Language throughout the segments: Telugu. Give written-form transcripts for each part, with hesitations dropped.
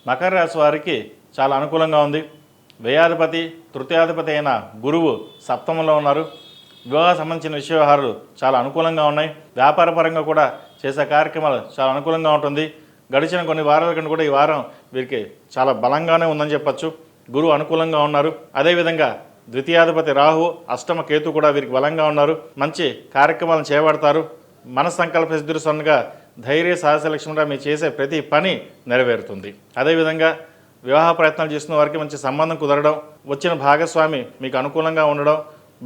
మకర రాశి వారికి చాలా అనుకూలంగా ఉంది. వ్యయాధిపతి తృతీయాధిపతి అయిన గురువు సప్తమంలో ఉన్నారు. వివాహ సంబంధించిన వ్యవహారాలు చాలా అనుకూలంగా ఉన్నాయి. వ్యాపార పరంగా కూడా చేసే కార్యక్రమాలు చాలా అనుకూలంగా ఉంటుంది. గడిచిన కొన్ని వారాల కంటే కూడా ఈ వారం వీరికి చాలా బలంగానే ఉందని చెప్పచ్చు. గురువు అనుకూలంగా ఉన్నారు. అదేవిధంగా ద్వితీయాధిపతి రాహు, అష్టమ కేతు కూడా వీరికి బలంగా ఉన్నారు. మంచి కార్యక్రమాలను చేపడతారు. మన సంకల్ప సిద్ధిరుసన్నగా ధైర్య సాహస లక్ష్యంగా మీరు చేసే ప్రతి పని నెరవేరుతుంది. అదేవిధంగా వివాహ ప్రయత్నాలు చేస్తున్న వారికి మంచి సంబంధం కుదరడం, వచ్చిన భాగస్వామి మీకు అనుకూలంగా ఉండడం,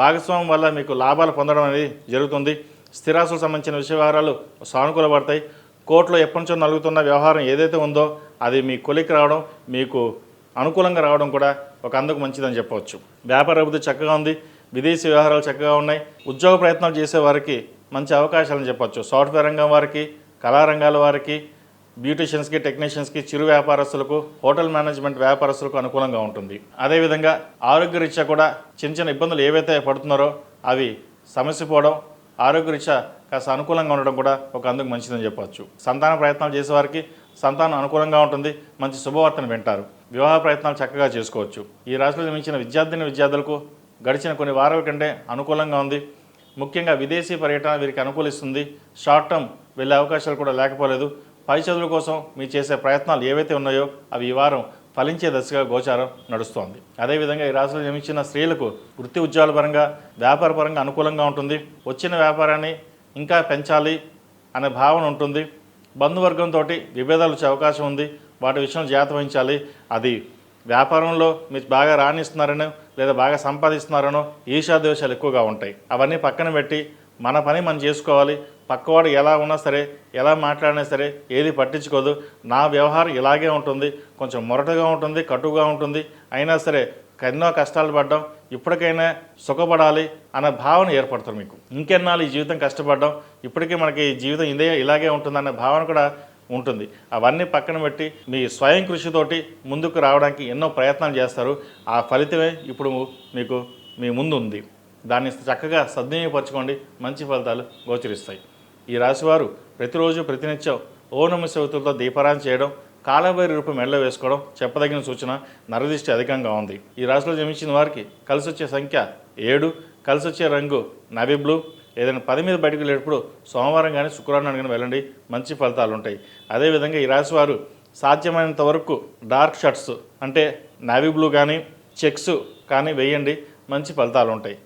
భాగస్వామి వల్ల మీకు లాభాలు పొందడం అనేది జరుగుతుంది. స్థిరాస్తులకు సంబంధించిన వ్యవహారాలు సానుకూలపడతాయి. కోర్టులో ఎప్పటి నుంచో నలుగుతున్న వ్యవహారం ఏదైతే ఉందో అది మీ కొలికి రావడం, మీకు అనుకూలంగా రావడం కూడా ఒక అందుకు మంచిదని చెప్పవచ్చు. వ్యాపార అభివృద్ధి చక్కగా ఉంది. విదేశీ వ్యవహారాలు చక్కగా ఉన్నాయి. ఉద్యోగ ప్రయత్నాలు చేసే వారికి మంచి అవకాశాలని చెప్పవచ్చు. సాఫ్ట్వేర్ రంగం వారికి, కళారంగాల వారికి, బ్యూటీషియన్స్కి, టెక్నీషియన్స్కి, చిరు వ్యాపారస్తులకు, హోటల్ మేనేజ్మెంట్ వ్యాపారస్తులకు అనుకూలంగా ఉంటుంది. అదేవిధంగా ఆరోగ్యరీత్యా కూడా చిన్న చిన్న ఇబ్బందులు ఏవైతే పడుతున్నారో అవి సమస్య పోవడం, ఆరోగ్యరీత్యా కాస్త అనుకూలంగా ఉండడం కూడా ఒక అందుకు మంచిదని చెప్పవచ్చు. సంతాన ప్రయత్నాలు చేసేవారికి సంతానం అనుకూలంగా ఉంటుంది. మంచి శుభవార్తను వింటారు. వివాహ ప్రయత్నాలు చక్కగా చేసుకోవచ్చు. ఈ రాశిలో జన్మించిన విద్యార్థులకు గడిచిన కొన్ని వారాల కంటే అనుకూలంగా ఉంది. ముఖ్యంగా విదేశీ పర్యటన వీరికి అనుకూలిస్తుంది. షార్ట్ టర్మ్ వెళ్ళే అవకాశాలు కూడా లేకపోలేదు. పై చదువుల కోసం మీరు చేసే ప్రయత్నాలు ఏవైతే ఉన్నాయో అవి ఈ వారం ఫలించే దశగా గోచారం నడుస్తోంది. అదేవిధంగా ఈ రాశిలో జన్మించిన స్త్రీలకు వృత్తి ఉద్యోగాల పరంగా, వ్యాపార పరంగా అనుకూలంగా ఉంటుంది. వచ్చిన వ్యాపారాన్ని ఇంకా పెంచాలి అనే భావన ఉంటుంది. బంధువర్గంతో విభేదాలు వచ్చే అవకాశం ఉంది. వాటి విషయంలో జాగ్రత్త వహించాలి. అది వ్యాపారంలో మీరు బాగా రాణిస్తున్నారనో లేదా బాగా సంపాదిస్తున్నారనో ఈర్ష్యాద్వేషాలు ఎక్కువగా ఉంటాయి. అవన్నీ పక్కన పెట్టి మన పని మనం చేసుకోవాలి. పక్కవాడు ఎలా ఉన్నా సరే, ఎలా మాట్లాడినా సరే ఏది పట్టించుకోదు. నా వ్యవహారం ఇలాగే ఉంటుంది, కొంచెం మొరటగా ఉంటుంది, కటుగా ఉంటుంది. అయినా సరే ఎన్నో కష్టాలు పడ్డాం, ఇప్పటికైనా సుఖపడాలి అన్న భావన ఏర్పడుతుంది మీకు. ఇంకెన్నాళ్ళు ఈ జీవితం కష్టపడ్డాం, ఇప్పటికీ మనకి ఈ జీవితం ఇలాగే ఉంటుందన్న భావన కూడా ఉంటుంది. అవన్నీ పక్కన పెట్టి మీ స్వయం కృషితోటి ముందుకు రావడానికి ఎన్నో ప్రయత్నాలు చేస్తారు. ఆ ఫలితమే ఇప్పుడు మీకు మీ ముందు ఉంది. దాన్ని చక్కగా సద్వినియోగపరచుకోండి. మంచి ఫలితాలు గోచరిస్తాయి. ఈ రాశివారు ప్రతిరోజు ప్రతినిత్యం ఓం నమః శివాయతో దీపారాధన చేయడం, కాలభైరవ రూపం మెడలో వేసుకోవడం చెప్పదగిన సూచన. నరదిష్టి అధికంగా ఉంది. ఈ రాశిలో జన్మించిన వారికి కలిసి వచ్చే సంఖ్య 7, కలిసి వచ్చే రంగు నవీ బ్లూ. ఏదైనా పని మీద బయటకు వెళ్ళేటప్పుడు సోమవారం కానీ శుక్రవారం కానీ వెళ్ళండి, మంచి ఫలితాలు ఉంటాయి. అదేవిధంగా ఈ రాశివారు సాధ్యమైనంత వరకు డార్క్ షర్ట్స్ అంటే నావీ బ్లూ కానీ చెక్స్ కానీ వేయండి, మంచి ఫలితాలు ఉంటాయి.